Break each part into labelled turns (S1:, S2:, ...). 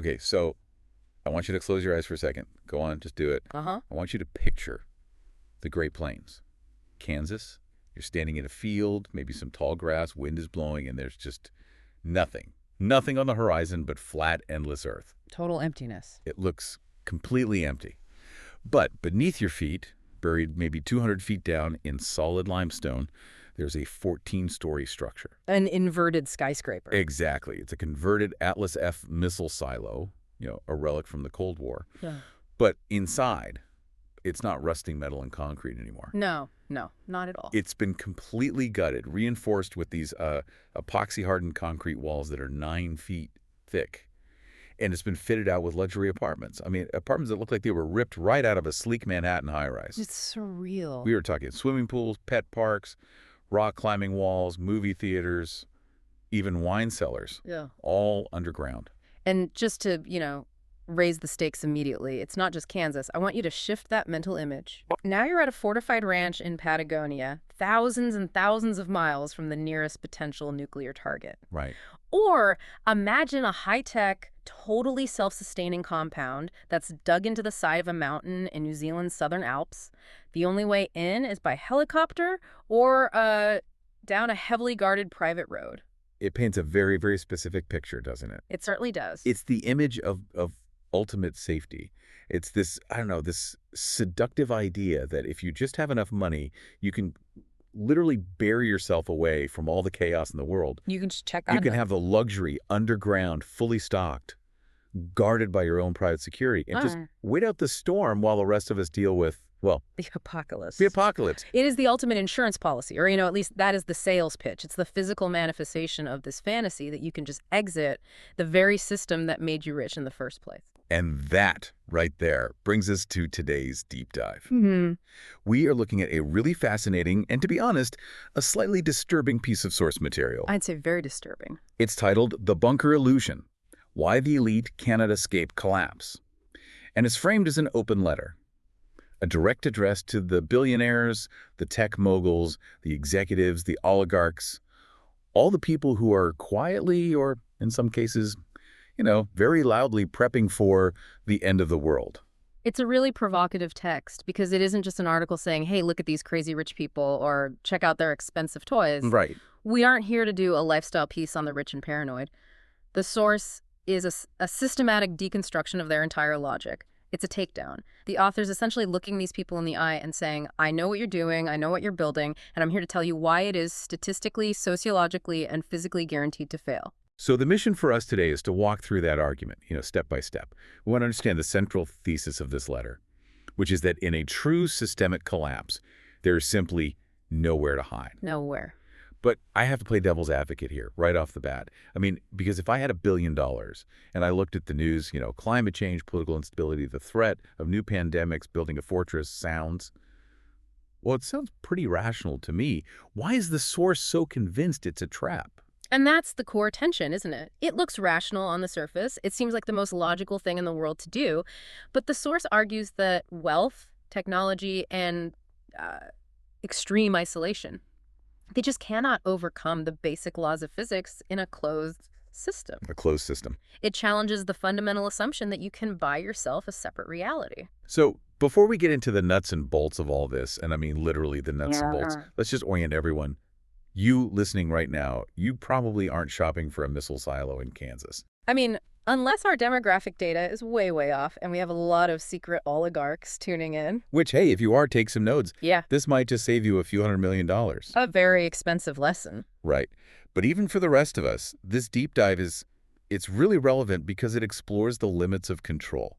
S1: Okay, so I want you to close your eyes for a second. Go on, just do it.
S2: Uh-huh.
S1: I want you to picture the Great Plains, Kansas. You're standing in a field, maybe some tall grass, wind is blowing, and there's just nothing. Nothing on the horizon but flat, endless earth.
S2: Total emptiness.
S1: It looks completely empty. But beneath your feet, buried maybe 200 feet down in solid limestone, there's a 14-story structure.
S2: An inverted skyscraper.
S1: Exactly. It's a converted Atlas F missile silo, a relic from the Cold War.
S2: Yeah.
S1: But inside, it's not rusting metal and concrete anymore.
S2: No, not at all.
S1: It's been completely gutted, reinforced with these epoxy-hardened concrete walls that are 9 feet thick. And it's been fitted out with luxury apartments. I mean, apartments that look like they were ripped right out of a sleek Manhattan high-rise.
S2: It's surreal.
S1: We were talking swimming pools, pet parks, rock climbing walls, movie theaters, even wine cellars.
S2: Yeah.
S1: All underground.
S2: And just to, raise the stakes immediately, it's not just Kansas. I want you to shift that mental image. Now you're at a fortified ranch in Patagonia, thousands and thousands of miles from the nearest potential nuclear target.
S1: Right.
S2: Or imagine a high-tech, totally self-sustaining compound that's dug into the side of a mountain in New Zealand's Southern Alps. The only way in is by helicopter or down a heavily guarded private road.
S1: It paints a very, very specific picture, doesn't it?
S2: It certainly does.
S1: It's the image of ultimate safety. It's this, this seductive idea that if you just have enough money, you can literally bury yourself away from all the chaos in the world.
S2: You can just check on
S1: You can have the luxury, underground, fully stocked, guarded by your own private security, and just wait out the storm while the rest of us deal with,
S2: the apocalypse.
S1: the apocalypse.
S2: It is the ultimate insurance policy, or, at least that is the sales pitch. It's the physical manifestation of this fantasy that you can just exit the very system that made you rich in the first place.
S1: And that right there brings us to today's deep dive.
S2: Mm-hmm.
S1: We are looking at a really fascinating and, to be honest, a slightly disturbing piece of source material.
S2: I'd say very disturbing.
S1: It's titled The Bunker Illusion: Why the Elite Cannot Escape Collapse. And it's framed as an open letter, a direct address to the billionaires, the tech moguls, the executives, the oligarchs, all the people who are quietly, or in some cases, very loudly prepping for the end of the world.
S2: It's a really provocative text because it isn't just an article saying, hey, look at these crazy rich people or check out their expensive toys.
S1: Right.
S2: We aren't here to do a lifestyle piece on the rich and paranoid. The source is a systematic deconstruction of their entire logic. It's a takedown. The author's essentially looking these people in the eye and saying, I know what you're doing, I know what you're building, and I'm here to tell you why it is statistically, sociologically, and physically guaranteed to fail.
S1: So the mission for us today is to walk through that argument, step by step. We want to understand the central thesis of this letter, which is that in a true systemic collapse, there's simply nowhere to hide.
S2: Nowhere.
S1: But I have to play devil's advocate here right off the bat. I mean, because if I had $1 billion and I looked at the news, climate change, political instability, the threat of new pandemics, building a fortress sounds, well, it sounds pretty rational to me. Why is the source so convinced it's a trap?
S2: And that's the core tension, isn't it? It looks rational on the surface. It seems like the most logical thing in the world to do. But the source argues that wealth, technology, and extreme isolation, they just cannot overcome the basic laws of physics in a closed system.
S1: A closed system.
S2: It challenges the fundamental assumption that you can buy yourself a separate reality.
S1: So before we get into the nuts and bolts of all this, and I mean literally the nuts and bolts, let's just orient everyone. You listening right now, you probably aren't shopping for a missile silo in Kansas.
S2: I mean, unless our demographic data is way, way off and we have a lot of secret oligarchs tuning in.
S1: Which, hey, if you are, take some notes.
S2: Yeah.
S1: This might just save you a few $100 million.
S2: A very expensive lesson.
S1: Right. But even for the rest of us, this deep dive it's really relevant because it explores the limits of control.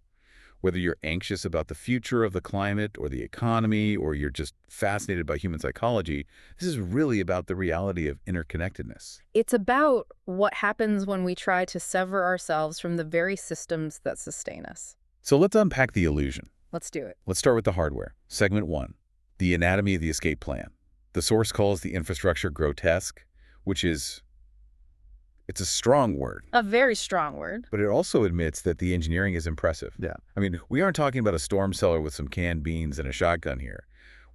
S1: Whether you're anxious about the future of the climate or the economy, or you're just fascinated by human psychology, this is really about the reality of interconnectedness.
S2: It's about what happens when we try to sever ourselves from the very systems that sustain us.
S1: So let's unpack the illusion.
S2: Let's do it.
S1: Let's start with the hardware. Segment 1, the anatomy of the escape plan. The source calls the infrastructure grotesque, which is, it's a strong word.
S2: A very strong word.
S1: But it also admits that the engineering is impressive.
S3: Yeah.
S1: I mean, we aren't talking about a storm cellar with some canned beans and a shotgun here.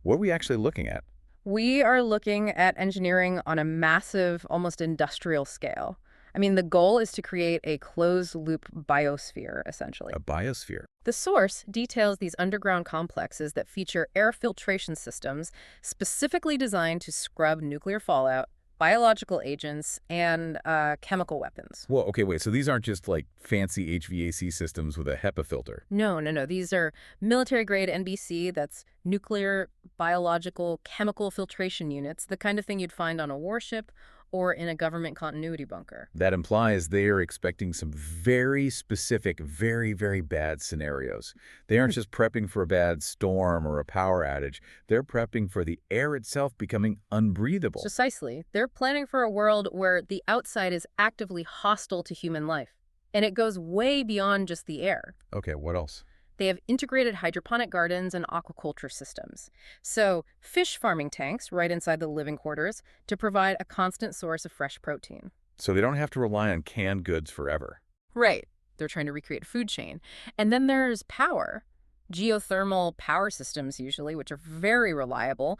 S1: What are we actually looking at?
S2: We are looking at engineering on a massive, almost industrial scale. I mean, the goal is to create a closed-loop biosphere, essentially.
S1: A biosphere.
S2: The source details these underground complexes that feature air filtration systems specifically designed to scrub nuclear fallout, biological agents, and chemical weapons.
S1: Well, okay, wait. So these aren't just like fancy HVAC systems with a HEPA filter.
S2: No, no, no. These are military-grade NBC, that's nuclear, biological, chemical filtration units, the kind of thing you'd find on a warship or in a government continuity bunker.
S1: That implies they are expecting some very specific, very, very bad scenarios. They aren't just prepping for a bad storm or a power outage. They're prepping for the air itself becoming unbreathable.
S2: Precisely. They're planning for a world where the outside is actively hostile to human life. And it goes way beyond just the air.
S1: Okay, what else?
S2: They have integrated hydroponic gardens and aquaculture systems. So fish farming tanks right inside the living quarters to provide a constant source of fresh protein.
S1: So they don't have to rely on canned goods forever.
S2: Right. They're trying to recreate a food chain. And then there's power. Geothermal power systems usually, which are very reliable.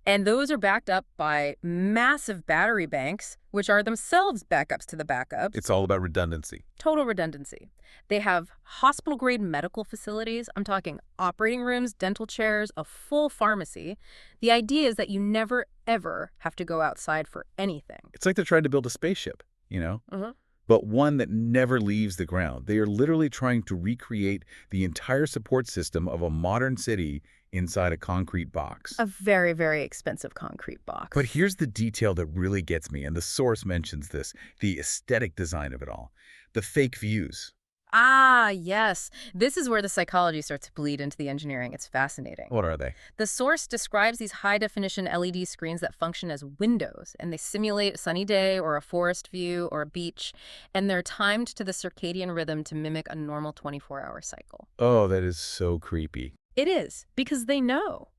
S2: And those are backed up by massive battery banks, which are themselves backups to the backups.
S1: It's all about redundancy.
S2: Total redundancy. They have hospital-grade medical facilities. I'm talking operating rooms, dental chairs, a full pharmacy. The idea is that you never, ever have to go outside for anything.
S1: It's like they're trying to build a spaceship, you know?
S2: Uh-huh.
S1: But one that never leaves the ground. They are literally trying to recreate the entire support system of a modern city inside a concrete box.
S2: A very, very expensive concrete box.
S1: But here's the detail that really gets me, and the source mentions this, the aesthetic design of it all. The fake views.
S2: Ah, yes. This is where the psychology starts to bleed into the engineering. It's fascinating.
S1: What are they?
S2: The source describes these high-definition LED screens that function as windows, and they simulate a sunny day or a forest view or a beach, and they're timed to the circadian rhythm to mimic a normal 24-hour cycle.
S1: Oh, that is so creepy.
S2: It is, because they know.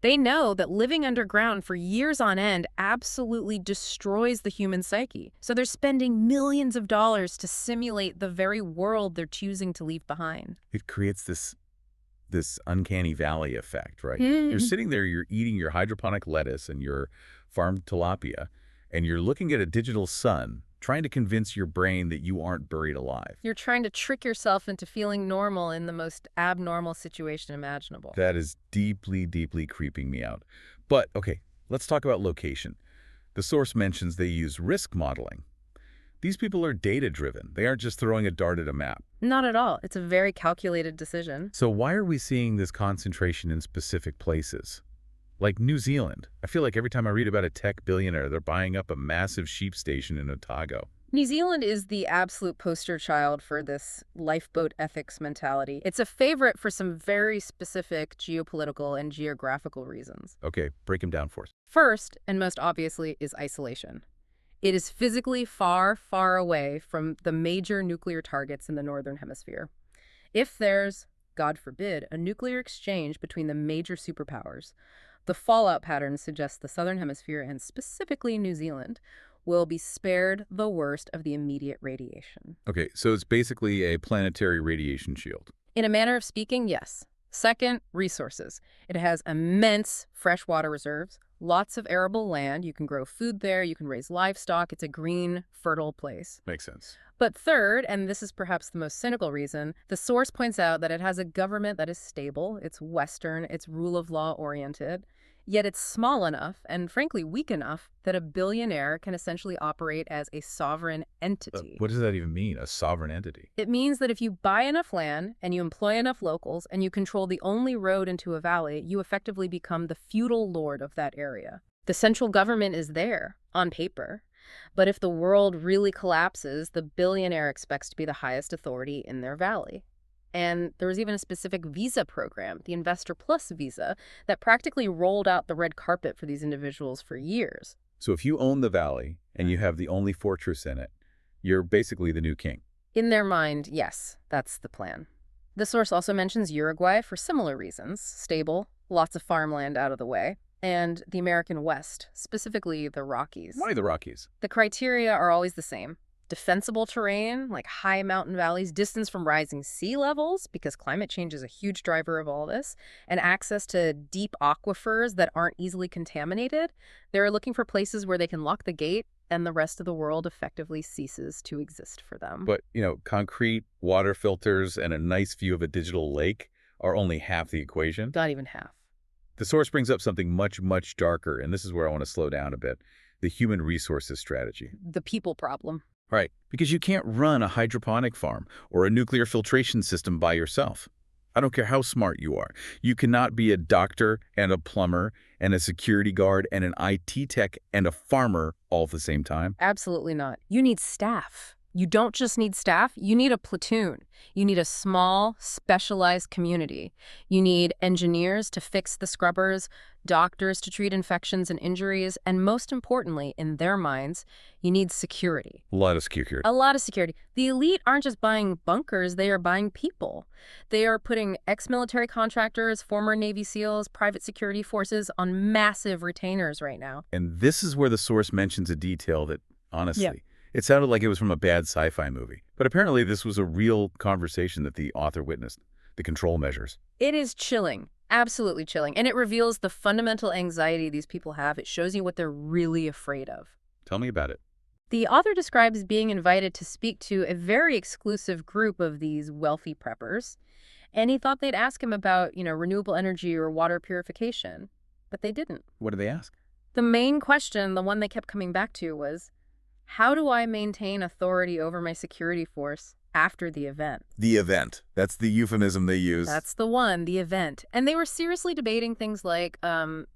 S2: They know that living underground for years on end absolutely destroys the human psyche. So they're spending millions of dollars to simulate the very world they're choosing to leave behind.
S1: It creates this uncanny valley effect, right? You're sitting there, you're eating your hydroponic lettuce and your farmed tilapia, and you're looking at a digital sun, trying to convince your brain that you aren't buried alive.
S2: You're trying to trick yourself into feeling normal in the most abnormal situation imaginable.
S1: That is deeply, deeply creeping me out. But, okay, let's talk about location. The source mentions they use risk modeling. These people are data-driven. They aren't just throwing a dart at a map.
S2: Not at all. It's a very calculated decision.
S1: So why are we seeing this concentration in specific places? Like New Zealand. I feel like every time I read about a tech billionaire, they're buying up a massive sheep station in Otago.
S2: New Zealand is the absolute poster child for this lifeboat ethics mentality. It's a favorite for some very specific geopolitical and geographical reasons.
S1: Okay, break them down for us.
S2: First, and most obviously, is isolation. It is physically far, far away from the major nuclear targets in the Northern Hemisphere. If there's, God forbid, a nuclear exchange between the major superpowers, the fallout patterns suggest the Southern Hemisphere, and specifically New Zealand, will be spared the worst of the immediate radiation.
S1: Okay, so it's basically a planetary radiation shield.
S2: In a manner of speaking, yes. Second, resources. It has immense freshwater reserves, lots of arable land. You can grow food there, you can raise livestock. It's a green, fertile place.
S1: Makes sense.
S2: But third, and this is perhaps the most cynical reason, the source points out that it has a government that is stable, it's Western, it's rule of law oriented, yet it's small enough and frankly weak enough that a billionaire can essentially operate as a sovereign entity.
S1: What does that even mean, a sovereign entity?
S2: It means that if you buy enough land and you employ enough locals and you control the only road into a valley, you effectively become the feudal lord of that area. The central government is there, on paper. But if the world really collapses, the billionaire expects to be the highest authority in their valley. And there was even a specific visa program, the Investor Plus visa, that practically rolled out the red carpet for these individuals for years.
S1: So if you own the valley and you have the only fortress in it, you're basically the new king.
S2: In their mind, yes, that's the plan. The source also mentions Uruguay for similar reasons: stable, lots of farmland out of the way, and the American West, specifically the Rockies.
S1: Why the Rockies?
S2: The criteria are always the same. Defensible terrain, like high mountain valleys, distance from rising sea levels, because climate change is a huge driver of all this, and access to deep aquifers that aren't easily contaminated. They're looking for places where they can lock the gate and the rest of the world effectively ceases to exist for them.
S1: But, concrete, water filters, and a nice view of a digital lake are only half the equation.
S2: Not even half.
S1: The source brings up something much, much darker, and this is where I want to slow down a bit. The human resources strategy.
S2: The people problem.
S1: Right, because you can't run a hydroponic farm or a nuclear filtration system by yourself. I don't care how smart you are. You cannot be a doctor and a plumber and a security guard and an IT tech and a farmer all at the same time.
S2: Absolutely not. You need staff. You don't just need staff, you need a platoon. You need a small, specialized community. You need engineers to fix the scrubbers, doctors to treat infections and injuries, and most importantly, in their minds, you need security.
S1: A lot of security.
S2: A lot of security. The elite aren't just buying bunkers, they are buying people. They are putting ex-military contractors, former Navy SEALs, private security forces on massive retainers right now.
S1: And this is where the source mentions a detail that, honestly,
S2: Yeah.
S1: It sounded like it was from a bad sci-fi movie. But apparently this was a real conversation that the author witnessed, the control measures.
S2: It is chilling, absolutely chilling, and it reveals the fundamental anxiety these people have. It shows you what they're really afraid of.
S1: Tell me about it.
S2: The author describes being invited to speak to a very exclusive group of these wealthy preppers, and he thought they'd ask him about, renewable energy or water purification, but they didn't.
S1: What did they ask?
S2: The main question, the one they kept coming back to, was, how do I maintain authority over my security force after the event?
S1: The event. That's the euphemism they use.
S2: That's the one, the event. And they were seriously debating things like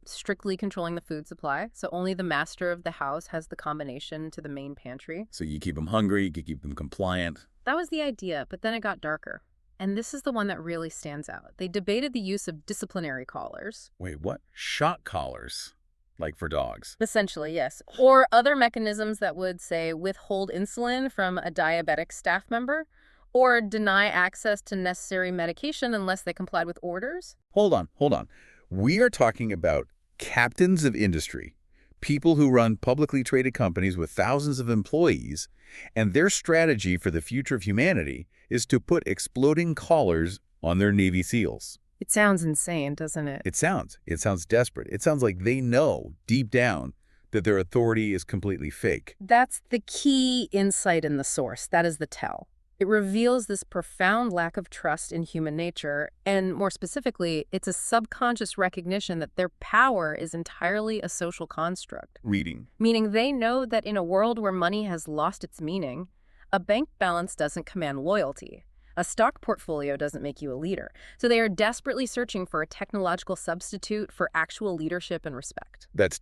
S2: strictly controlling the food supply. So only the master of the house has the combination to the main pantry.
S1: So you keep them hungry, you keep them compliant.
S2: That was the idea, but then it got darker. And this is the one that really stands out. They debated the use of disciplinary collars.
S1: Wait, what? Shock collars? Like for dogs?
S2: Essentially, yes. Or other mechanisms that would, say, withhold insulin from a diabetic staff member, or deny access to necessary medication unless they complied with orders.
S1: Hold on. We are talking about captains of industry, people who run publicly traded companies with thousands of employees, and their strategy for the future of humanity is to put exploding collars on their Navy SEALs.
S2: It sounds insane, doesn't it?
S1: It sounds desperate. It sounds like they know deep down that their authority is completely fake.
S2: That's the key insight in the source. That is the tell. It reveals this profound lack of trust in human nature, and more specifically, it's a subconscious recognition that their power is entirely a social construct. Meaning they know that in a world where money has lost its meaning, a bank balance doesn't command loyalty. A stock portfolio doesn't make you a leader. So they are desperately searching for a technological substitute for actual leadership and respect.
S1: That's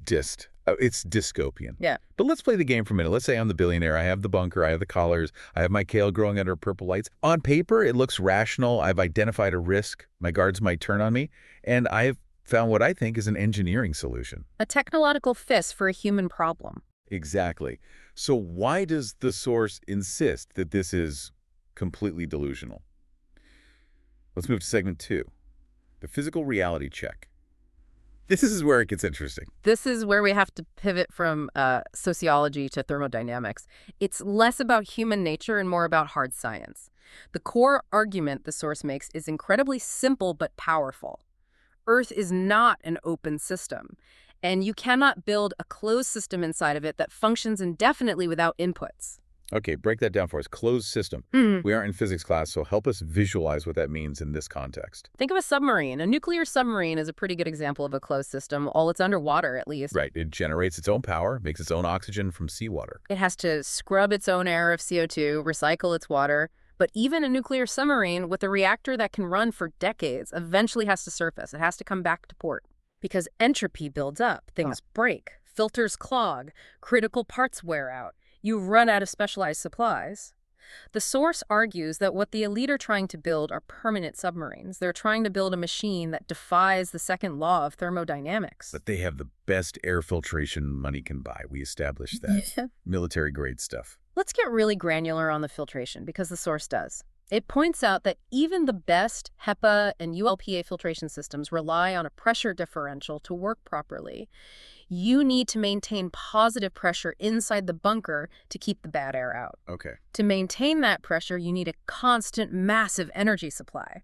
S1: it's dystopian.
S2: Yeah.
S1: But let's play the game for a minute. Let's say I'm the billionaire. I have the bunker. I have the collars. I have my kale growing under purple lights. On paper, it looks rational. I've identified a risk. My guards might turn on me. And I've found what I think is an engineering solution.
S2: A technological fix for a human problem.
S1: Exactly. So why does the source insist that this is completely delusional? Let's move to segment 2, the physical reality check. This is where it gets interesting.
S2: This is where we have to pivot from sociology to thermodynamics. It's less about human nature and more about hard science. The core argument the source makes is incredibly simple but powerful. Earth is not an open system, and you cannot build a closed system inside of it that functions indefinitely without inputs.
S1: Okay, break that down for us. Closed system. We aren't in physics class, so help us visualize what that means in this context.
S2: Think of a submarine. A nuclear submarine is a pretty good example of a closed system. All it's underwater, at least.
S1: Right. It generates its own power, makes its own oxygen from seawater.
S2: It has to scrub its own air of CO2, recycle its water. But even a nuclear submarine with a reactor that can run for decades eventually has to surface. It has to come back to port. Because entropy builds up. Things break. Filters clog. Critical parts wear out. You run out of specialized supplies. The source argues that what the elite are trying to build are permanent submarines. They're trying to build a machine that defies the second law of thermodynamics.
S1: But they have the best air filtration money can buy. We established that.
S2: Yeah.
S1: Military-grade stuff.
S2: Let's get really granular on the filtration, because the source does. It points out that even the best HEPA and ULPA filtration systems rely on a pressure differential to work properly. You need to maintain positive pressure inside the bunker to keep the bad air out.
S1: Okay.
S2: To maintain that pressure, you need a constant, massive energy supply.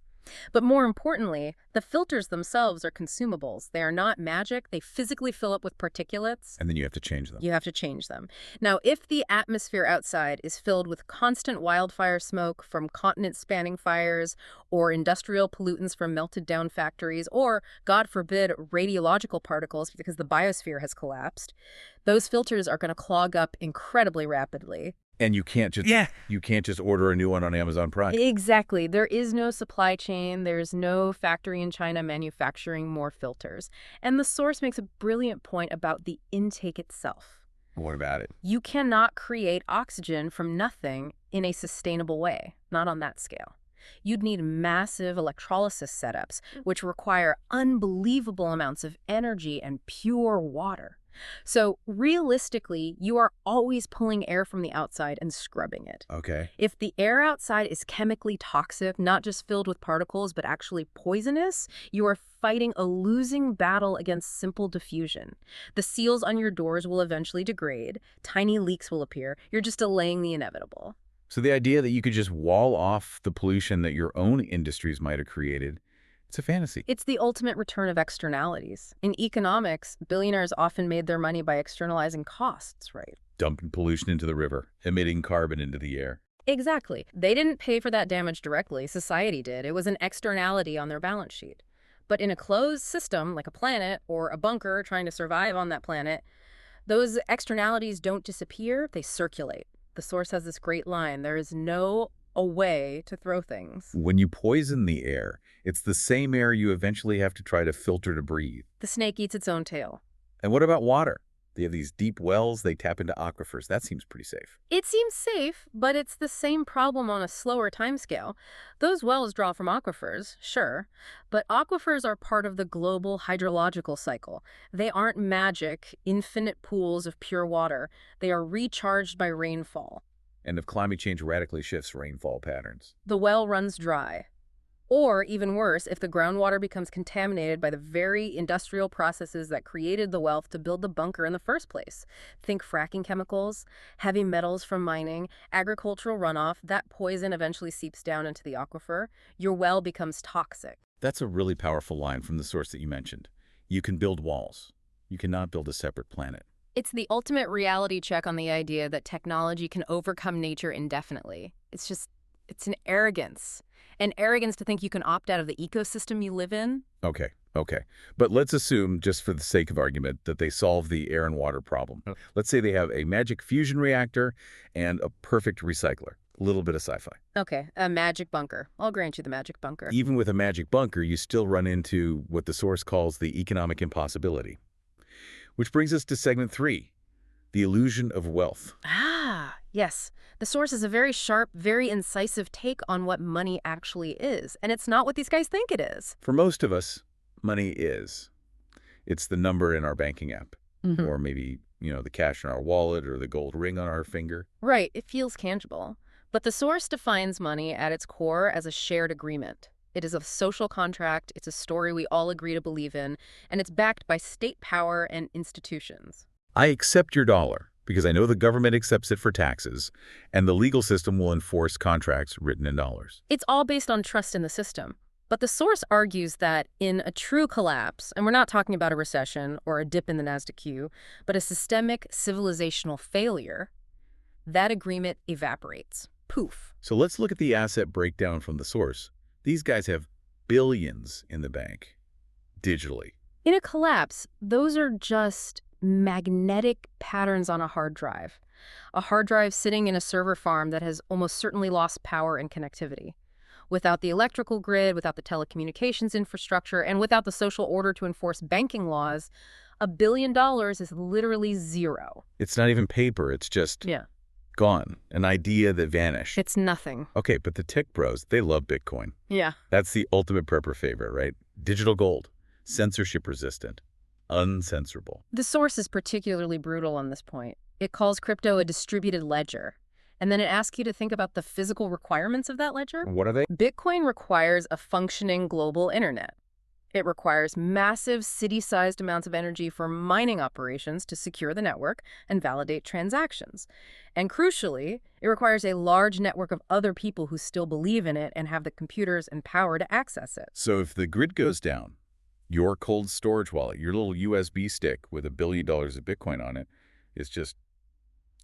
S2: But more importantly, the filters themselves are consumables. They are not magic. They physically fill up with particulates.
S1: And then you have to change them.
S2: You have to change them. Now, if the atmosphere outside is filled with constant wildfire smoke from continent-spanning fires or industrial pollutants from melted down factories or, God forbid, radiological particles because the biosphere has collapsed, those filters are going to clog up incredibly rapidly.
S1: And you can't just order a new one on Amazon Prime.
S2: Exactly. There is no supply chain. There's no factory in China manufacturing more filters. And the source makes a brilliant point about the intake itself.
S1: What about it?
S2: You cannot create oxygen from nothing in a sustainable way, not on that scale. You'd need massive electrolysis setups, which require unbelievable amounts of energy and pure water. So realistically, you are always pulling air from the outside and scrubbing it.
S1: Okay.
S2: If the air outside is chemically toxic, not just filled with particles, but actually poisonous, you are fighting a losing battle against simple diffusion. The seals on your doors will eventually degrade, tiny leaks will appear, you're just delaying the inevitable.
S1: So the idea that you could just wall off the pollution that your own industries might have created, it's a fantasy.
S2: It's the ultimate return of externalities. In economics, billionaires often made their money by externalizing costs, right?
S1: Dumping pollution into the river, emitting carbon into the air.
S2: Exactly. They didn't pay for that damage directly. Society did. It was an externality on their balance sheet. But in a closed system, like a planet or a bunker trying to survive on that planet, those externalities don't disappear, they circulate. The source has this great line, there is no way to throw things.
S1: When you poison the air, it's the same air you eventually have to try to filter to breathe.
S2: The snake eats its own tail.
S1: And what about water? They have these deep wells, they tap into aquifers. That seems pretty safe.
S2: It seems safe, but it's the same problem on a slower timescale. Those wells draw from aquifers, sure, but aquifers are part of the global hydrological cycle. They aren't magic, infinite pools of pure water. They are recharged by rainfall.
S1: And if climate change radically shifts rainfall patterns?
S2: The well runs dry. Or, even worse, if the groundwater becomes contaminated by the very industrial processes that created the wealth to build the bunker in the first place. Think fracking chemicals, heavy metals from mining, agricultural runoff. That poison eventually seeps down into the aquifer. Your well becomes toxic.
S1: That's a really powerful line from the source that you mentioned. You can build walls. You cannot build a separate planet.
S2: It's the ultimate reality check on the idea that technology can overcome nature indefinitely. It's an arrogance. An arrogance to think you can opt out of the ecosystem you live in.
S1: Okay. But let's assume, just for the sake of argument, that they solve the air and water problem. Let's say they have a magic fusion reactor and a perfect recycler. A little bit of sci-fi.
S2: Okay, a magic bunker. I'll grant you the magic bunker.
S1: Even with a magic bunker, you still run into what the source calls the economic impossibility. Which brings us to segment 3, the illusion of wealth.
S2: Ah, yes. The source is a very sharp, very incisive take on what money actually is. And it's not what these guys think it is.
S1: For most of us, money is. It's the number in our banking app. Or maybe, the cash in our wallet or the gold ring on our finger.
S2: Right, it feels tangible. But the source defines money at its core as a shared agreement. It is a social contract, it's a story we all agree to believe in, and it's backed by state power and institutions.
S1: I accept your dollar because I know the government accepts it for taxes, and the legal system will enforce contracts written in dollars.
S2: It's all based on trust in the system. But the source argues that in a true collapse, and we're not talking about a recession or a dip in the NASDAQ, but a systemic civilizational failure, that agreement evaporates. Poof.
S1: So let's look at the asset breakdown from the source. These guys have billions in the bank, digitally.
S2: In a collapse, those are just magnetic patterns on a hard drive. A hard drive sitting in a server farm that has almost certainly lost power and connectivity. Without the electrical grid, without the telecommunications infrastructure, and without the social order to enforce banking laws, $1 billion is literally zero.
S1: It's not even paper, it's just gone. An idea that vanished.
S2: It's nothing.
S1: Okay, but the tech bros, they love Bitcoin.
S2: Yeah.
S1: That's the ultimate prepper favorite, right? Digital gold, censorship resistant, uncensorable.
S2: The source is particularly brutal on this point. It calls crypto a distributed ledger. And then it asks you to think about the physical requirements of that ledger.
S1: What are they?
S2: Bitcoin requires a functioning global internet. It requires massive city-sized amounts of energy for mining operations to secure the network and validate transactions. And crucially, it requires a large network of other people who still believe in it and have the computers and power to access it.
S1: So if the grid goes down, your cold storage wallet, your little USB stick with $1 billion of Bitcoin on it, is just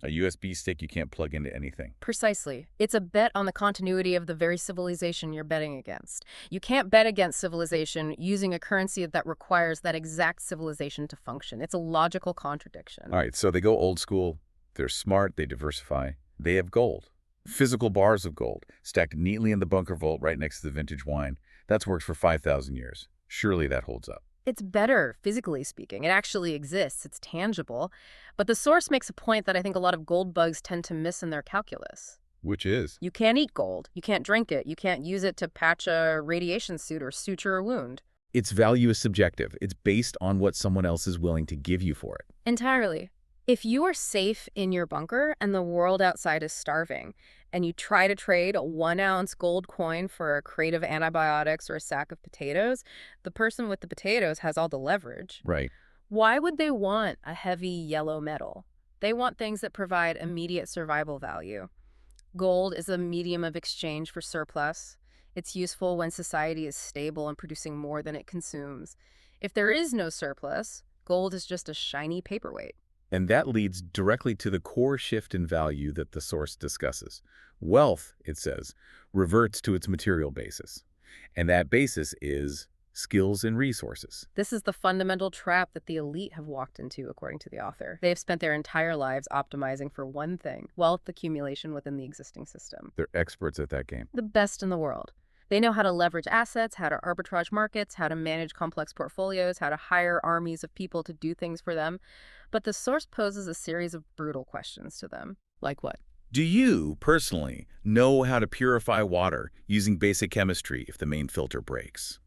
S1: a USB stick you can't plug into anything.
S2: Precisely. It's a bet on the continuity of the very civilization you're betting against. You can't bet against civilization using a currency that requires that exact civilization to function. It's a logical contradiction.
S1: All right, so they go old school. They're smart. They diversify. They have gold. Physical bars of gold stacked neatly in the bunker vault right next to the vintage wine. That's worked for 5,000 years. Surely that holds up.
S2: It's better, physically speaking. It actually exists. It's tangible. But the source makes a point that I think a lot of gold bugs tend to miss in their calculus.
S1: Which is?
S2: You can't eat gold. You can't drink it. You can't use it to patch a radiation suit or suture a wound.
S1: Its value is subjective. It's based on what someone else is willing to give you for it.
S2: Entirely. If you are safe in your bunker and the world outside is starving, and you try to trade a 1-ounce gold coin for a crate of antibiotics or a sack of potatoes, the person with the potatoes has all the leverage.
S1: Right.
S2: Why would they want a heavy yellow metal? They want things that provide immediate survival value. Gold is a medium of exchange for surplus. It's useful when society is stable and producing more than it consumes. If there is no surplus, gold is just a shiny paperweight.
S1: And that leads directly to the core shift in value that the source discusses. Wealth, it says, reverts to its material basis. And that basis is skills and resources.
S2: This is the fundamental trap that the elite have walked into, according to the author. They have spent their entire lives optimizing for one thing: wealth accumulation within the existing system.
S1: They're experts at that game.
S2: The best in the world. They know how to leverage assets, how to arbitrage markets, how to manage complex portfolios, how to hire armies of people to do things for them. But the source poses a series of brutal questions to them. Like what?
S1: Do you, personally, know how to purify water using basic chemistry if the main filter breaks?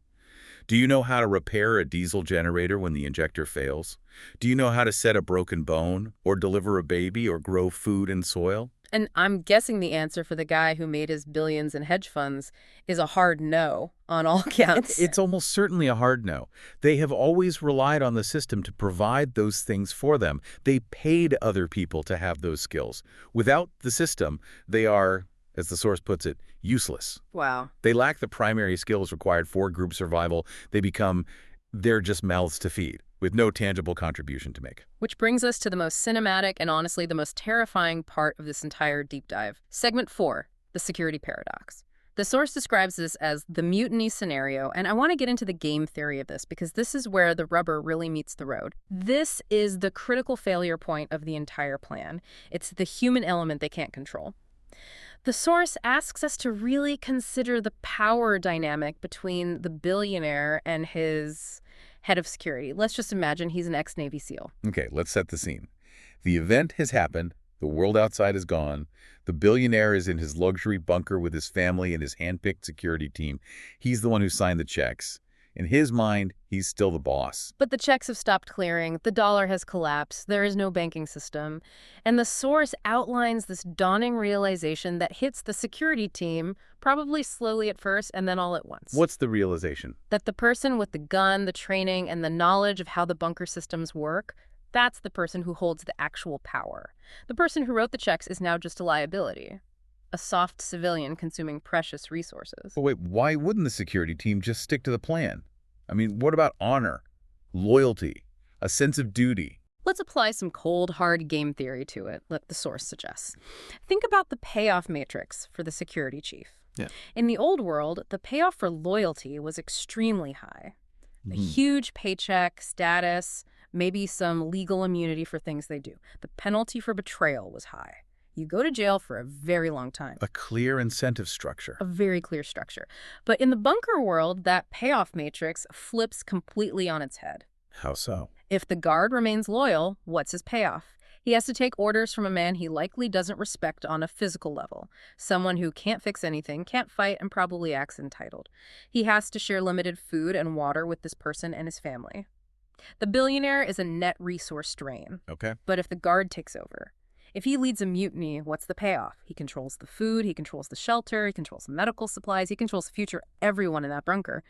S1: Do you know how to repair a diesel generator when the injector fails? Do you know how to set a broken bone, or deliver a baby, or grow food in soil?
S2: And I'm guessing the answer for the guy who made his billions in hedge funds is a hard no on all counts.
S1: It's almost certainly a hard no. They have always relied on the system to provide those things for them. They paid other people to have those skills. Without the system, they are, as the source puts it, useless.
S2: Wow.
S1: They lack the primary skills required for group survival. They're just mouths to feed, with no tangible contribution to make.
S2: Which brings us to the most cinematic and honestly the most terrifying part of this entire deep dive. Segment 4, the security paradox. The source describes this as the mutiny scenario, and I want to get into the game theory of this because this is where the rubber really meets the road. This is the critical failure point of the entire plan. It's the human element they can't control. The source asks us to really consider the power dynamic between the billionaire and his head of security. Let's just imagine he's an ex-Navy SEAL.
S1: Okay, let's set the scene. The event has happened. The world outside is gone. The billionaire is in his luxury bunker with his family and his hand-picked security team. He's the one who signed the checks. In his mind, he's still the boss.
S2: But the checks have stopped clearing. The dollar has collapsed. There is no banking system. And the source outlines this dawning realization that hits the security team, probably slowly at first and then all at once.
S1: What's the realization?
S2: That the person with the gun, the training, and the knowledge of how the bunker systems work, that's the person who holds the actual power. The person who wrote the checks is now just a liability. A soft civilian consuming precious resources.
S1: But wait, why wouldn't the security team just stick to the plan? I mean, what about honor, loyalty, a sense of duty?
S2: Let's apply some cold, hard game theory to it, like the source suggests. Think about the payoff matrix for the security chief.
S1: Yeah.
S2: In the old world, the payoff for loyalty was extremely high. A huge paycheck, status, maybe some legal immunity for things they do. The penalty for betrayal was high. You go to jail for a very long time.
S1: A clear incentive structure.
S2: A very clear structure. But in the bunker world, that payoff matrix flips completely on its head.
S1: How so?
S2: If the guard remains loyal, what's his payoff? He has to take orders from a man he likely doesn't respect on a physical level. Someone who can't fix anything, can't fight, and probably acts entitled. He has to share limited food and water with this person and his family. The billionaire is a net resource drain.
S1: Okay.
S2: But if the guard takes over, If he leads a mutiny, what's the payoff? He controls the food, he controls the shelter, he controls the medical supplies, he controls the future of everyone in that bunker.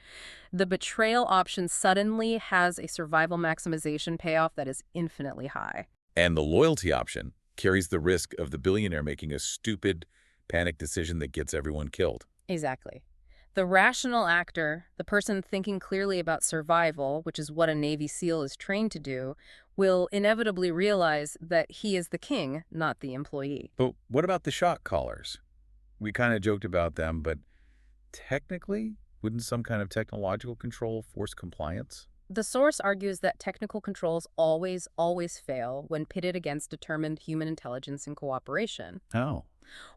S2: The betrayal option suddenly has a survival maximization payoff that is infinitely high.
S1: And the loyalty option carries the risk of the billionaire making a stupid, panic decision that gets everyone killed.
S2: Exactly. The rational actor, the person thinking clearly about survival, which is what a Navy SEAL is trained to do, will inevitably realize that he is the king, not the employee.
S1: But what about the shot callers? We kind of joked about them, but technically, wouldn't some kind of technological control force compliance?
S2: The source argues that technical controls always fail when pitted against determined human intelligence and cooperation.
S1: Oh.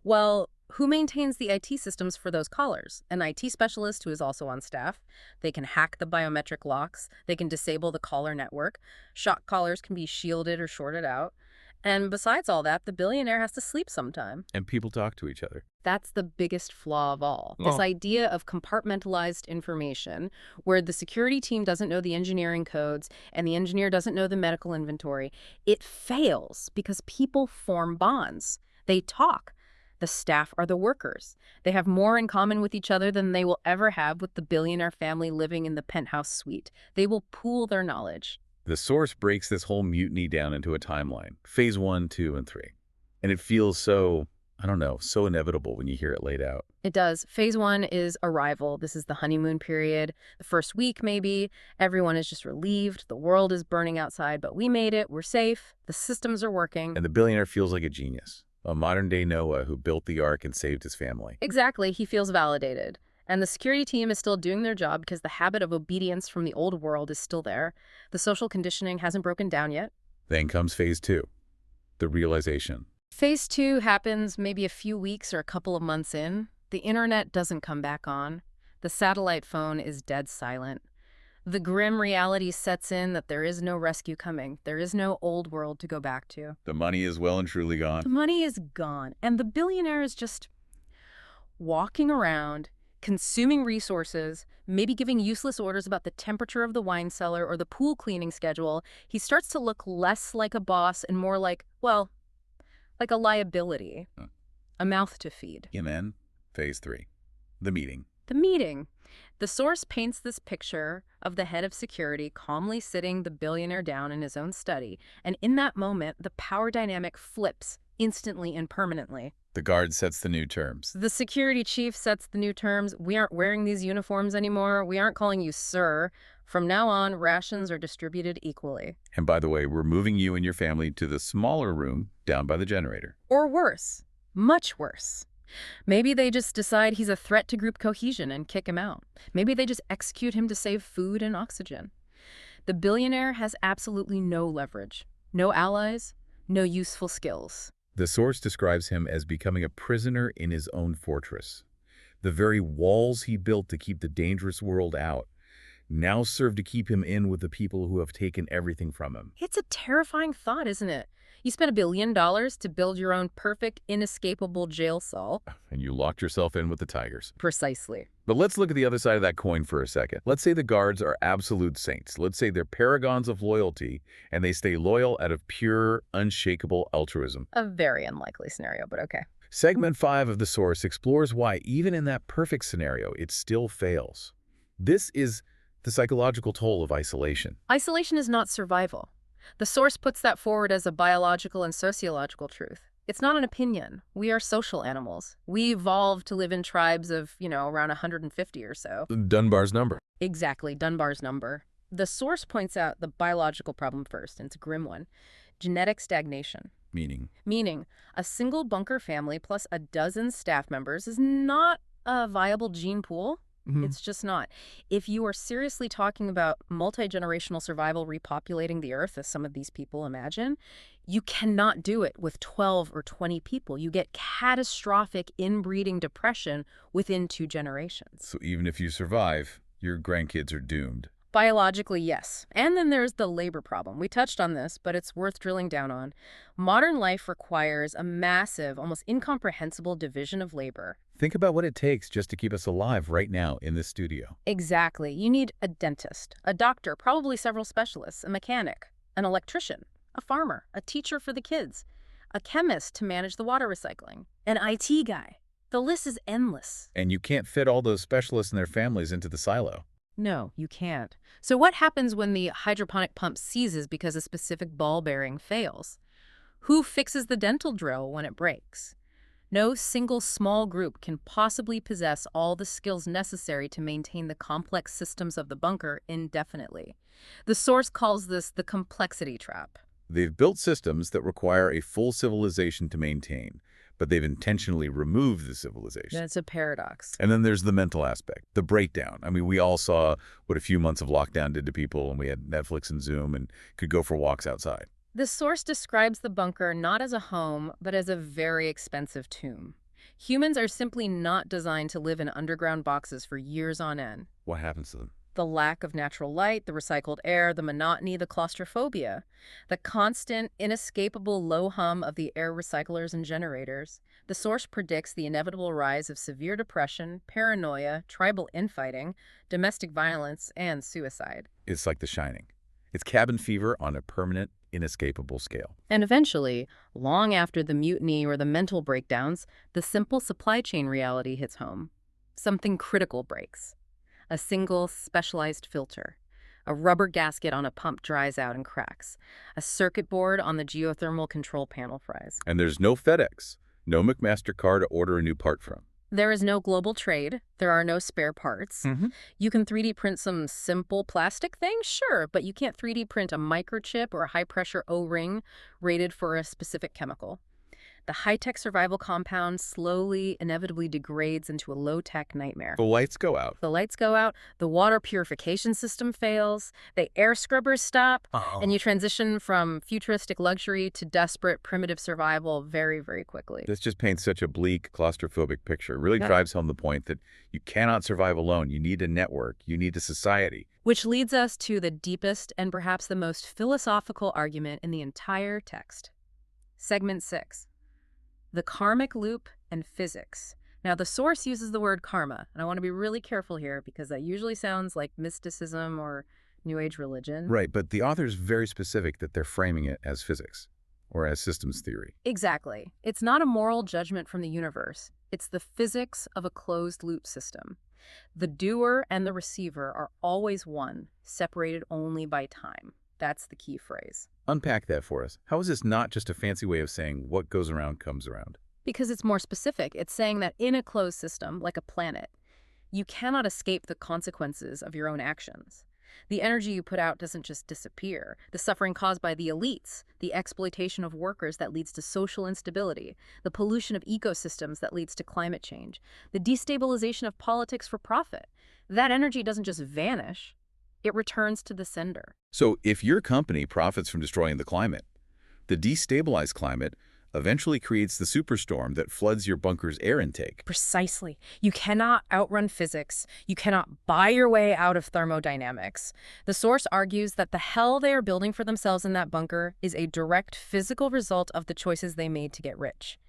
S2: Well, who maintains the IT systems for those callers? An IT specialist who is also on staff. They can hack the biometric locks. They can disable the caller network. Shot callers can be shielded or shorted out. And besides all that, the billionaire has to sleep sometime.
S1: And people talk to each other.
S2: That's the biggest flaw of all. This idea of compartmentalized information, where the security team doesn't know the engineering codes and the engineer doesn't know the medical inventory, it fails because people form bonds. They talk. The staff are the workers. They have more in common with each other than they will ever have with the billionaire family living in the penthouse suite. They will pool their knowledge.
S1: The source breaks this whole mutiny down into a timeline, phase 1, 2, and 3. And it feels so, I don't know, so inevitable when you hear it laid out.
S2: It does. Phase 1 is arrival. This is the honeymoon period. The first week, maybe, everyone is just relieved. The world is burning outside, but we made it. We're safe. The systems are working.
S1: And the billionaire feels like a genius, a modern-day Noah who built the ark and saved his family.
S2: Exactly. He feels validated. And the security team is still doing their job because the habit of obedience from the old world is still there. The social conditioning hasn't broken down yet.
S1: Then comes phase 2, the realization.
S2: Phase 2 happens maybe a few weeks or a couple of months in. The internet doesn't come back on. The satellite phone is dead silent. The grim reality sets in that there is no rescue coming. There is no old world to go back to.
S1: The money is well and truly gone.
S2: The money is gone. And the billionaire is just walking around, consuming resources, maybe giving useless orders about the temperature of the wine cellar or the pool cleaning schedule. He starts to look less like a boss and more like, well, like a liability, a mouth to feed.
S1: And then, phase 3, the meeting.
S2: The meeting. The source paints this picture of the head of security calmly sitting the billionaire down in his own study. And in that moment, the power dynamic flips instantly and permanently.
S1: The guard sets the new terms.
S2: The security chief sets the new terms. We aren't wearing these uniforms anymore. We aren't calling you sir. From now on, rations are distributed equally.
S1: And by the way, we're moving you and your family to the smaller room down by the generator.
S2: Or worse, much worse. Maybe they just decide he's a threat to group cohesion and kick him out. Maybe they just execute him to save food and oxygen. The billionaire has absolutely no leverage, no allies, no useful skills.
S1: The source describes him as becoming a prisoner in his own fortress. The very walls he built to keep the dangerous world out now serve to keep him in with the people who have taken everything from him.
S2: It's a terrifying thought, isn't it? You spent $1 billion to build your own perfect, inescapable jail cell.
S1: And you locked yourself in with the tigers.
S2: Precisely.
S1: But let's look at the other side of that coin for a second. Let's say the guards are absolute saints. Let's say they're paragons of loyalty, and they stay loyal out of pure, unshakable altruism.
S2: A very unlikely scenario, but okay.
S1: Segment 5 of the source explores why, even in that perfect scenario, it still fails. This is the psychological toll of isolation.
S2: Isolation is not survival. The source puts that forward as a biological and sociological truth. It's not an opinion. We are social animals. We evolved to live in tribes of, around 150 or so.
S1: Dunbar's number.
S2: Exactly, Dunbar's number. The source points out the biological problem first, and it's a grim one. Genetic stagnation.
S1: Meaning,
S2: a single bunker family plus a dozen staff members is not a viable gene pool. It's just not. If you are seriously talking about multi-generational survival repopulating the Earth, as some of these people imagine, you cannot do it with 12 or 20 people. You get catastrophic inbreeding depression within 2 generations.
S1: So even if you survive, your grandkids are doomed.
S2: Biologically, yes. And then there's the labor problem. We touched on this, but it's worth drilling down on. Modern life requires a massive, almost incomprehensible division of labor.
S1: Think about what it takes just to keep us alive right now in this studio.
S2: Exactly. You need a dentist, a doctor, probably several specialists, a mechanic, an electrician, a farmer, a teacher for the kids, a chemist to manage the water recycling, an IT guy. The list is endless.
S1: And you can't fit all those specialists and their families into the silo.
S2: No, you can't. So what happens when the hydroponic pump seizes because a specific ball bearing fails? Who fixes the dental drill when it breaks? No single small group can possibly possess all the skills necessary to maintain the complex systems of the bunker indefinitely. The source calls this the complexity trap.
S1: They've built systems that require a full civilization to maintain, but they've intentionally removed the civilization.
S2: That's a paradox.
S1: And then there's the mental aspect, the breakdown. I mean, we all saw what a few months of lockdown did to people, and we had Netflix and Zoom and could go for walks outside.
S2: The source describes the bunker not as a home, but as a very expensive tomb. Humans are simply not designed to live in underground boxes for years on end.
S1: What happens to them?
S2: The lack of natural light, the recycled air, the monotony, the claustrophobia, the constant, inescapable low hum of the air recyclers and generators. The source predicts the inevitable rise of severe depression, paranoia, tribal infighting, domestic violence, and suicide.
S1: It's like The Shining. It's cabin fever on a permanent, inescapable scale.
S2: And eventually, long after the mutiny or the mental breakdowns, the simple supply chain reality hits home. Something critical breaks. A single specialized filter. A rubber gasket on a pump dries out and cracks. A circuit board on the geothermal control panel fries.
S1: And there's no FedEx, no McMaster-Carr to order a new part from.
S2: There is no global trade. There are no spare parts. You can 3D print some simple plastic things, sure, but you can't 3D print a microchip or a high-pressure O-ring rated for a specific chemical. The high-tech survival compound slowly, inevitably degrades into a low-tech nightmare.
S1: The lights go out.
S2: The lights go out, the water purification system fails, the air scrubbers stop, and you transition from futuristic luxury to desperate, primitive survival very, very quickly.
S1: This just paints such a bleak, claustrophobic picture. It really drives home the point that you cannot survive alone. You need a network. You need a society.
S2: Which leads us to the deepest and perhaps the most philosophical argument in the entire text. Segment 6. The karmic loop and physics. Now, the source uses the word karma, and I want to be really careful here because that usually sounds like mysticism or New Age religion.
S1: Right, but the author is very specific that they're framing it as physics or as systems theory.
S2: Exactly. It's not a moral judgment from the universe. It's the physics of a closed-loop system. The doer and the receiver are always one, separated only by time. That's the key phrase.
S1: Unpack that for us. How is this not just a fancy way of saying what goes around comes around?
S2: Because it's more specific. It's saying that in a closed system, like a planet, you cannot escape the consequences of your own actions. The energy you put out doesn't just disappear. The suffering caused by the elites, the exploitation of workers that leads to social instability, the pollution of ecosystems that leads to climate change, the destabilization of politics for profit. That energy doesn't just vanish. It returns to the sender.
S1: So if your company profits from destroying the climate, the destabilized climate eventually creates the superstorm that floods your bunker's air intake.
S2: Precisely. You cannot outrun physics. You cannot buy your way out of thermodynamics. The source argues that the hell they are building for themselves in that bunker is a direct physical result of the choices they made to get rich.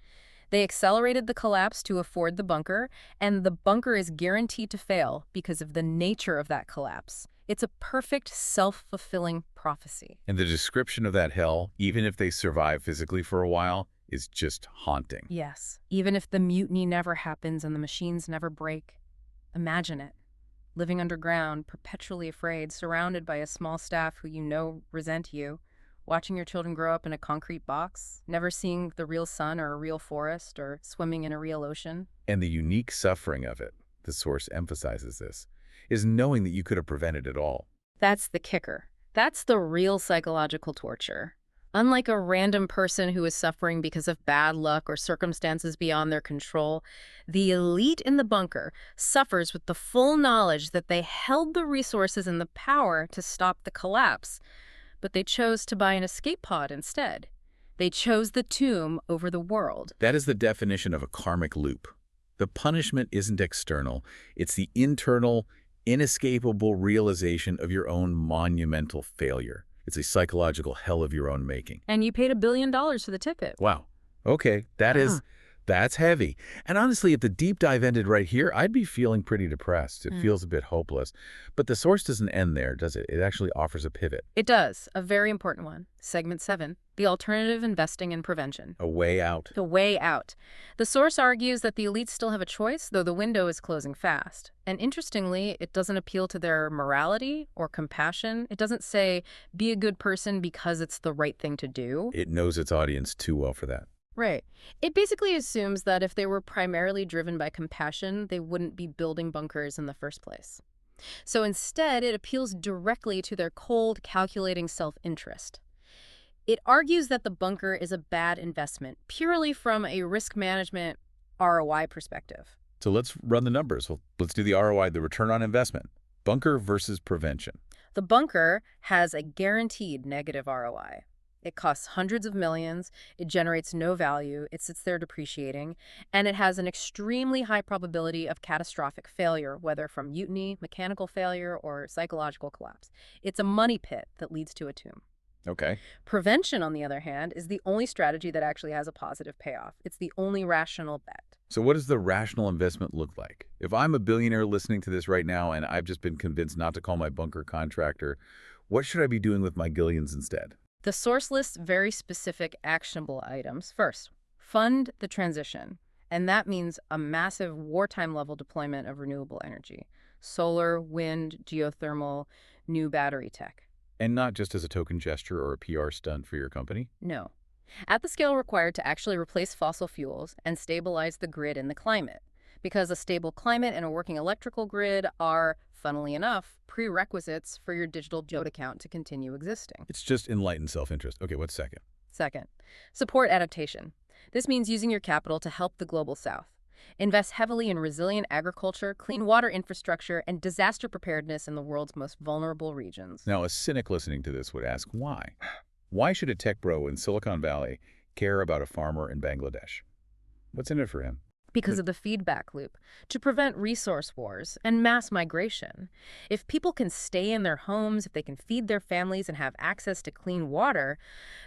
S2: They accelerated the collapse to afford the bunker, and the bunker is guaranteed to fail because of the nature of that collapse. It's a perfect self-fulfilling prophecy.
S1: And the description of that hell, even if they survive physically for a while, is just haunting.
S2: Yes, even if the mutiny never happens and the machines never break. Imagine it. Living underground, perpetually afraid, surrounded by a small staff who you know resent you, watching your children grow up in a concrete box, never seeing the real sun or a real forest or swimming in a real ocean.
S1: And the unique suffering of it, the source emphasizes this, is knowing that you could have prevented it all.
S2: That's the kicker. That's the real psychological torture. Unlike a random person who is suffering because of bad luck or circumstances beyond their control, the elite in the bunker suffers with the full knowledge that they held the resources and the power to stop the collapse, but they chose to buy an escape pod instead. They chose the tomb over the world.
S1: That is the definition of a karmic loop. The punishment isn't external. It's the internal, inescapable realization of your own monumental failure. It's a psychological hell of your own making.
S2: And you paid $1 billion for the ticket.
S1: Wow. Okay, that is That's heavy. And honestly, if the deep dive ended right here, I'd be feeling pretty depressed. It feels a bit hopeless. But the source doesn't end there, does it? It actually offers a pivot.
S2: It does, a very important one. Segment 7, the alternative investing and prevention.
S1: A way out.
S2: The way out. The source argues that the elites still have a choice, though the window is closing fast. And interestingly, it doesn't appeal to their morality or compassion. It doesn't say, be a good person because it's the right thing to do.
S1: It knows its audience too well for that.
S2: Right. It basically assumes that if they were primarily driven by compassion, they wouldn't be building bunkers in the first place. So instead, it appeals directly to their cold, calculating self-interest. It argues that the bunker is a bad investment, purely from a risk management ROI perspective.
S1: So let's run the numbers. Well, let's do the ROI, the return on investment. Bunker versus prevention.
S2: The bunker has a guaranteed negative ROI. It costs hundreds of millions, it generates no value, it sits there depreciating, and it has an extremely high probability of catastrophic failure, whether from mutiny, mechanical failure, or psychological collapse. It's a money pit that leads to a tomb.
S1: Okay.
S2: Prevention, on the other hand, is the only strategy that actually has a positive payoff. It's the only rational bet.
S1: So what does the rational investment look like? If I'm a billionaire listening to this right now and I've just been convinced not to call my bunker contractor, what should I be doing with my gillions instead?
S2: The source lists very specific actionable items. First, fund the transition. And that means a massive wartime-level deployment of renewable energy. Solar, wind, geothermal, new battery tech.
S1: And not just as a token gesture or a PR stunt for your company?
S2: No. At the scale required to actually replace fossil fuels and stabilize the grid and the climate. Because a stable climate and a working electrical grid are, funnily enough, prerequisites for your digital note account to continue existing.
S1: It's just enlightened self-interest. Okay, what's second?
S2: Second, support adaptation. This means using your capital to help the global south. Invest heavily in resilient agriculture, clean water infrastructure, and disaster preparedness in the world's most vulnerable regions.
S1: Now, a cynic listening to this would ask, why? Why should a tech bro in Silicon Valley care about a farmer in Bangladesh? What's in it for him?
S2: Because of the feedback loop, to prevent resource wars and mass migration. If people can stay in their homes, if they can feed their families and have access to clean water,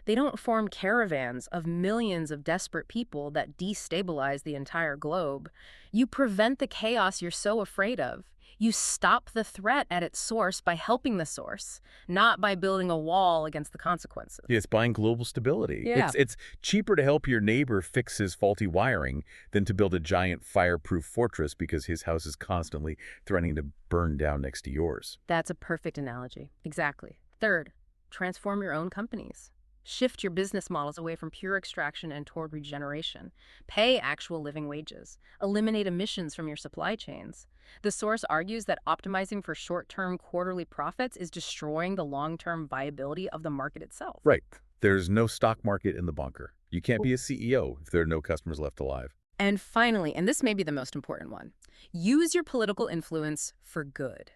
S2: they don't form caravans of millions of desperate people that destabilize the entire globe. You prevent the chaos you're so afraid of. You stop the threat at its source by helping the source, not by building a wall against the consequences.
S1: Yeah, it's buying global stability.
S2: Yeah.
S1: It's cheaper to help your neighbor fix his faulty wiring than to build a giant fireproof fortress because his house is constantly threatening to burn down next to yours.
S2: That's a perfect analogy. Exactly. Third, transform your own companies. Shift your business models away from pure extraction and toward regeneration. Pay actual living wages. Eliminate emissions from your supply chains. The source argues that optimizing for short-term quarterly profits is destroying the long-term viability of the market itself.
S1: Right. There's no stock market in the bunker. You can't be a CEO if there are no customers left alive.
S2: And finally, and this may be the most important one, use your political influence for good.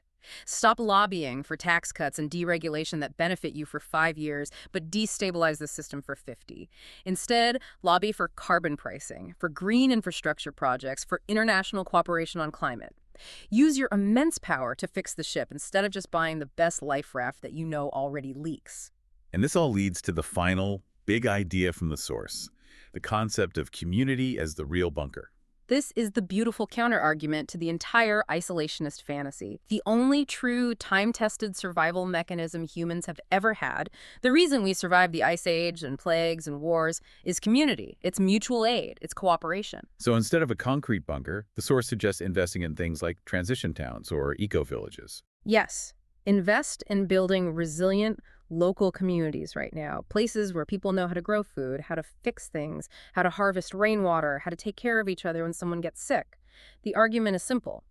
S2: Stop lobbying for tax cuts and deregulation that benefit you for 5 years but destabilize the system for 50. Instead, lobby for carbon pricing, for green infrastructure projects, for international cooperation on climate. Use your immense power to fix the ship instead of just buying the best life raft that you know already leaks.
S1: And this all leads to the final big idea from the source, the concept of community as the real bunker.
S2: This is the beautiful counter-argument to the entire isolationist fantasy. The only true time-tested survival mechanism humans have ever had, the reason we survived the Ice Age and plagues and wars, is community. It's mutual aid. It's cooperation.
S1: So instead of a concrete bunker, the source suggests investing in things like transition towns or eco-villages.
S2: Yes. Invest in building resilient, local communities right now, places where people know how to grow food, how to fix things, how to harvest rainwater, how to take care of each other when someone gets sick. The argument is simple.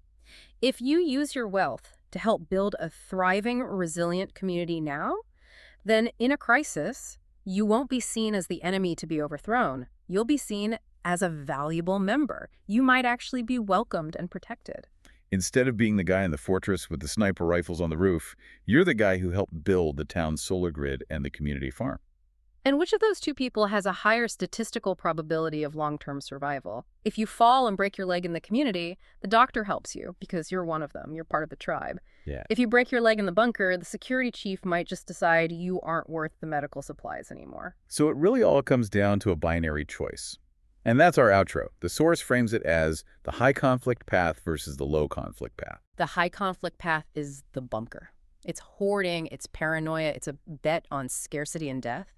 S2: If you use your wealth to help build a thriving, resilient community now, then in a crisis, you won't be seen as the enemy to be overthrown. You'll be seen as a valuable member. You might actually be welcomed and protected.
S1: Instead of being the guy in the fortress with the sniper rifles on the roof, you're the guy who helped build the town's solar grid and the community farm.
S2: And which of those two people has a higher statistical probability of long-term survival? If you fall and break your leg in the community, the doctor helps you because you're one of them. You're part of the tribe.
S1: Yeah.
S2: If you break your leg in the bunker, the security chief might just decide you aren't worth the medical supplies anymore.
S1: So it really all comes down to a binary choice. And that's our outro. The source frames it as the high conflict path versus the low conflict path.
S2: The high conflict path is the bunker. It's hoarding, it's paranoia, it's a bet on scarcity and death.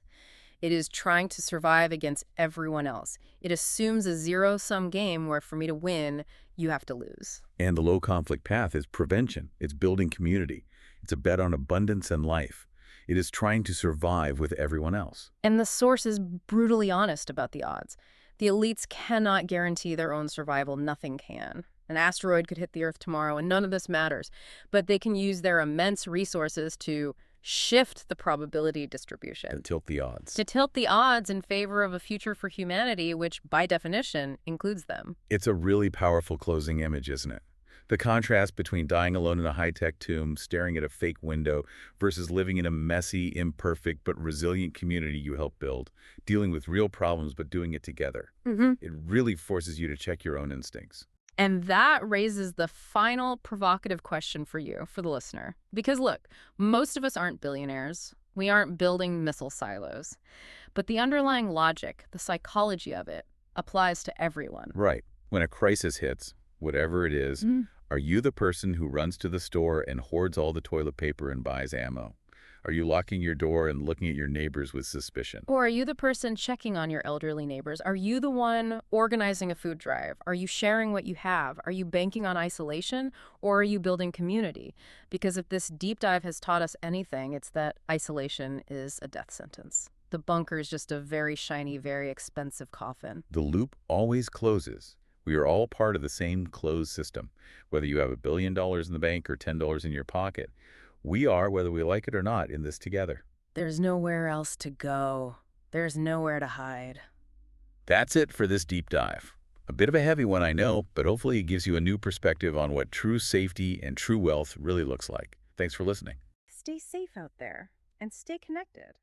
S2: It is trying to survive against everyone else. It assumes a zero-sum game where for me to win, you have to lose.
S1: And the low conflict path is prevention. It's building community. It's a bet on abundance and life. It is trying to survive with everyone else.
S2: And the source is brutally honest about the odds. The elites cannot guarantee their own survival. Nothing can. An asteroid could hit the Earth tomorrow, and none of this matters. But they can use their immense resources to shift the probability distribution.
S1: To tilt the odds.
S2: To tilt the odds in favor of a future for humanity, which, by definition, includes them.
S1: It's a really powerful closing image, isn't it? The contrast between dying alone in a high-tech tomb, staring at a fake window, versus living in a messy, imperfect, but resilient community you helped build, dealing with real problems but doing it together. It really forces you to check your own instincts.
S2: And that raises the final provocative question for you, for the listener. Because look, most of us aren't billionaires. We aren't building missile silos. But the underlying logic, the psychology of it, applies to everyone.
S1: Right. When a crisis hits, whatever it is, are you the person who runs to the store and hoards all the toilet paper and buys ammo? Are you locking your door and looking at your neighbors with suspicion?
S2: Or are you the person checking on your elderly neighbors? Are you the one organizing a food drive? Are you sharing what you have? Are you banking on isolation? Or are you building community? Because if this deep dive has taught us anything, it's that isolation is a death sentence. The bunker is just a very shiny, very expensive coffin.
S1: The loop always closes. We are all part of the same closed system. Whether you have $1 billion in the bank or $10 in your pocket, we are, whether we like it or not, in this together.
S2: There's nowhere else to go. There's nowhere to hide.
S1: That's it for this deep dive. A bit of a heavy one, I know, but hopefully it gives you a new perspective on what true safety and true wealth really looks like. Thanks for listening.
S2: Stay safe out there and stay connected.